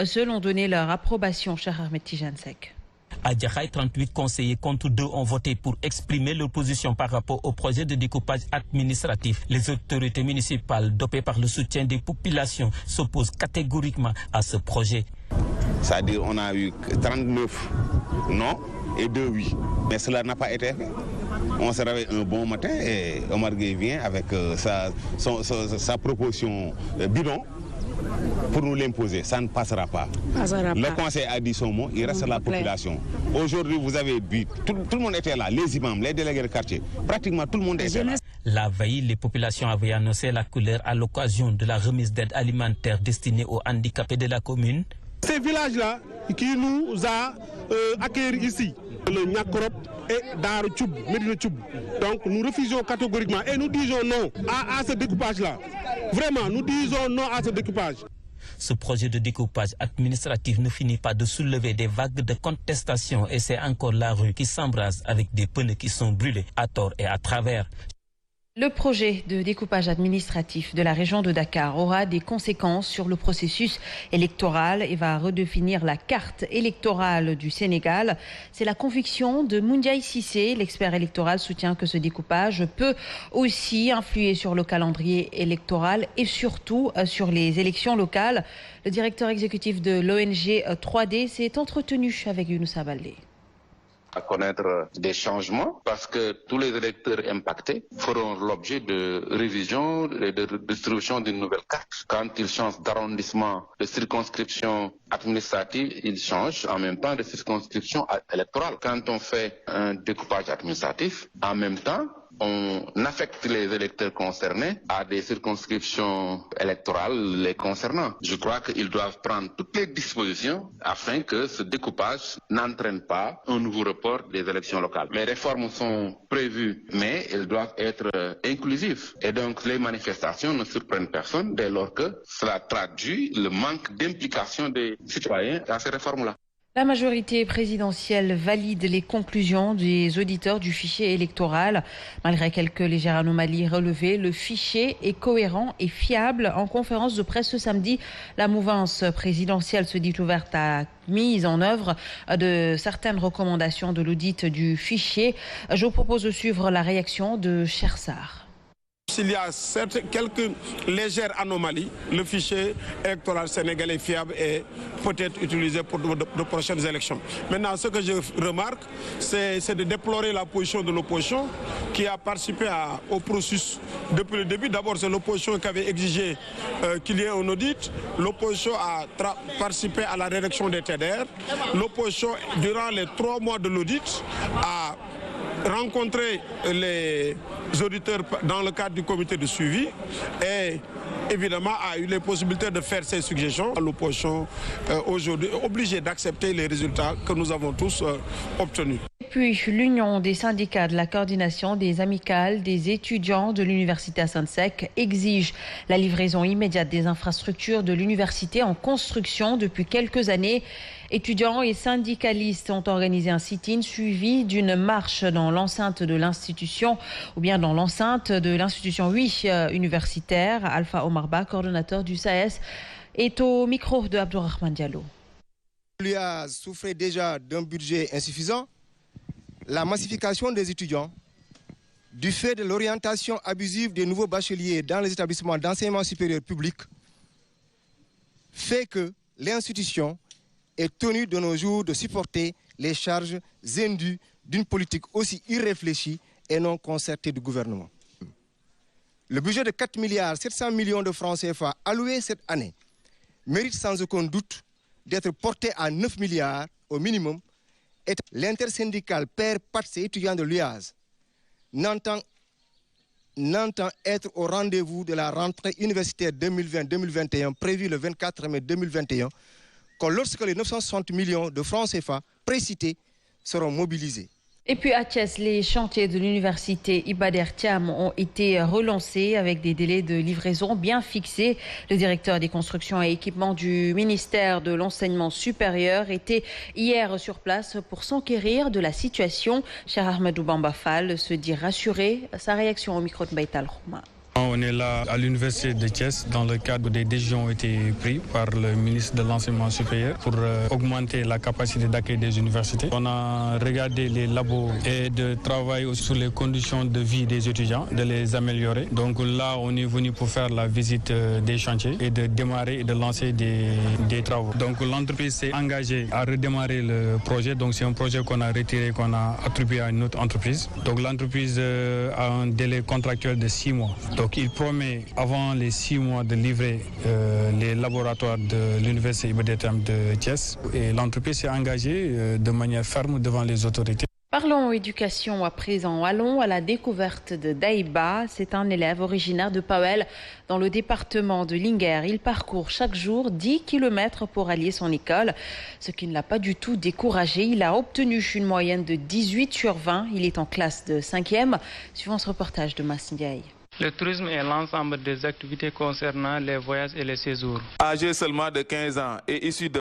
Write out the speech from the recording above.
seuls ont donné leur approbation, cher Ahmed Tijansek. À Djahaï, 38 conseillers contre 2 ont voté pour exprimer leur position par rapport au projet de découpage administratif. Les autorités municipales, dopées par le soutien des populations, s'opposent catégoriquement à ce projet. C'est-à-dire qu'on a eu 39 non et 2 oui. Mais cela n'a pas été fait. On se réveille un bon matin et Omar Gueye vient avec sa proposition bidon pour nous l'imposer. Ça ne passera pas. Le conseil a dit son mot, il reste à la population. Aujourd'hui, vous avez vu, tout le monde était là, les imams, les délégués de quartier, pratiquement tout le monde était là. La veille, les populations avaient annoncé la colère à l'occasion de la remise d'aide alimentaire destinée aux handicapés de la commune. Ces villages-là qui nous a accueillis ici, le Nyakrop et Dar Tchoub, Medina Tchoub. Donc nous refusons catégoriquement et nous disons non à ce découpage-là. Vraiment, nous disons non à ce découpage. Ce projet de découpage administratif ne finit pas de soulever des vagues de contestation et c'est encore la rue qui s'embrase avec des pneus qui sont brûlés à tort et à travers. Le projet de découpage administratif de la région de Dakar aura des conséquences sur le processus électoral et va redéfinir la carte électorale du Sénégal. C'est la conviction de Moundiaï Cissé. L'expert électoral soutient que ce découpage peut aussi influer sur le calendrier électoral et surtout sur les élections locales. Le directeur exécutif de l'ONG 3D s'est entretenu avec Younoussa Baldé. À connaître des changements parce que tous les électeurs impactés feront l'objet de révision et de distribution d'une nouvelle carte. Quand ils changent d'arrondissement, de circonscription administrative, ils changent en même temps de circonscription électorale. Quand on fait un découpage administratif, en même temps, on affecte les électeurs concernés à des circonscriptions électorales les concernant. Je crois qu'ils doivent prendre toutes les dispositions afin que ce découpage n'entraîne pas un nouveau report des élections locales. Les réformes sont prévues, mais elles doivent être inclusives. Et donc les manifestations ne surprennent personne dès lors que cela traduit le manque d'implication des citoyens dans ces réformes-là. La majorité présidentielle valide les conclusions des auditeurs du fichier électoral. Malgré quelques légères anomalies relevées, le fichier est cohérent et fiable. En conférence de presse ce samedi, la mouvance présidentielle se dit ouverte à la mise en œuvre de certaines recommandations de l'audit du fichier. Je vous propose de suivre la réaction de Chersar. S'il y a certes quelques légères anomalies, le fichier électoral sénégalais fiable est peut-être utilisé pour de prochaines élections. Maintenant, ce que je remarque, c'est de déplorer la position de l'opposition qui a participé au processus depuis le début. D'abord, c'est l'opposition qui avait exigé qu'il y ait un audit. L'opposition a participé à la rédaction des TDR. L'opposition, durant les 3 mois de l'audit, a rencontrer les auditeurs dans le cadre du comité de suivi et évidemment a eu les possibilités de faire ses suggestions. L'opposition aujourd'hui est obligée d'accepter les résultats que nous avons tous obtenus. Et puis l'Union des syndicats de la coordination des amicales des étudiants de l'université Assane Seck exige la livraison immédiate des infrastructures de l'université en construction depuis quelques années. Étudiants et syndicalistes ont organisé un sit-in suivi d'une marche dans l'enceinte de l'institution ou bien dans l'enceinte de l'institution universitaire. Alpha Omar Ba, coordonnateur du SAES, est au micro de Abdourahmane Diallo. L'UIAS souffrait déjà d'un budget insuffisant. La massification des étudiants, du fait de l'orientation abusive des nouveaux bacheliers dans les établissements d'enseignement supérieur public, fait que l'institution est tenue de nos jours de supporter les charges indues d'une politique aussi irréfléchie et non concertée du gouvernement. Le budget de 4 milliards 700 millions de francs CFA alloué cette année mérite sans aucun doute d'être porté à 9 milliards au minimum. Et l'intersyndicale Père Pats et étudiants de l'UIAS n'entend être au rendez-vous de la rentrée universitaire 2020-2021 prévue le 24 mai 2021 que lorsque les 960 millions de francs CFA précités seront mobilisés. Et puis à Thiès, les chantiers de l'université Iba Der Thiam ont été relancés avec des délais de livraison bien fixés. Le directeur des constructions et équipements du ministère de l'Enseignement supérieur était hier sur place pour s'enquérir de la situation. Cher Ahmedou Bamba Fall se dit rassuré. Sa réaction au micro de Baïtal Rouma. On est là à l'université de Thiès dans le cadre des décisions ont été prises par le ministre de l'Enseignement supérieur pour augmenter la capacité d'accueil des universités. On a regardé les labos et de travailler sur les conditions de vie des étudiants, de les améliorer. Donc là, on est venu pour faire la visite des chantiers et de démarrer et de lancer des travaux. Donc l'entreprise s'est engagée à redémarrer le projet. Donc c'est un projet qu'on a retiré, qu'on a attribué à une autre entreprise. Donc l'entreprise a un délai contractuel de 6 mois. Donc il promet avant les 6 mois de livrer les laboratoires de l'université Iba Der Thiam de Thiès. Et l'entreprise s'est engagée de manière ferme devant les autorités. Parlons éducation à présent. Allons à la découverte de Daïba. C'est un élève originaire de Pawel dans le département de Linguère. Il parcourt chaque jour 10 km pour allier son école, ce qui ne l'a pas du tout découragé. Il a obtenu une moyenne de 18 sur 20. Il est en classe de 5e. Suivant ce reportage de Mass Ndiaye. Le tourisme est l'ensemble des activités concernant les voyages et les séjours. Âgé seulement de 15 ans et issu de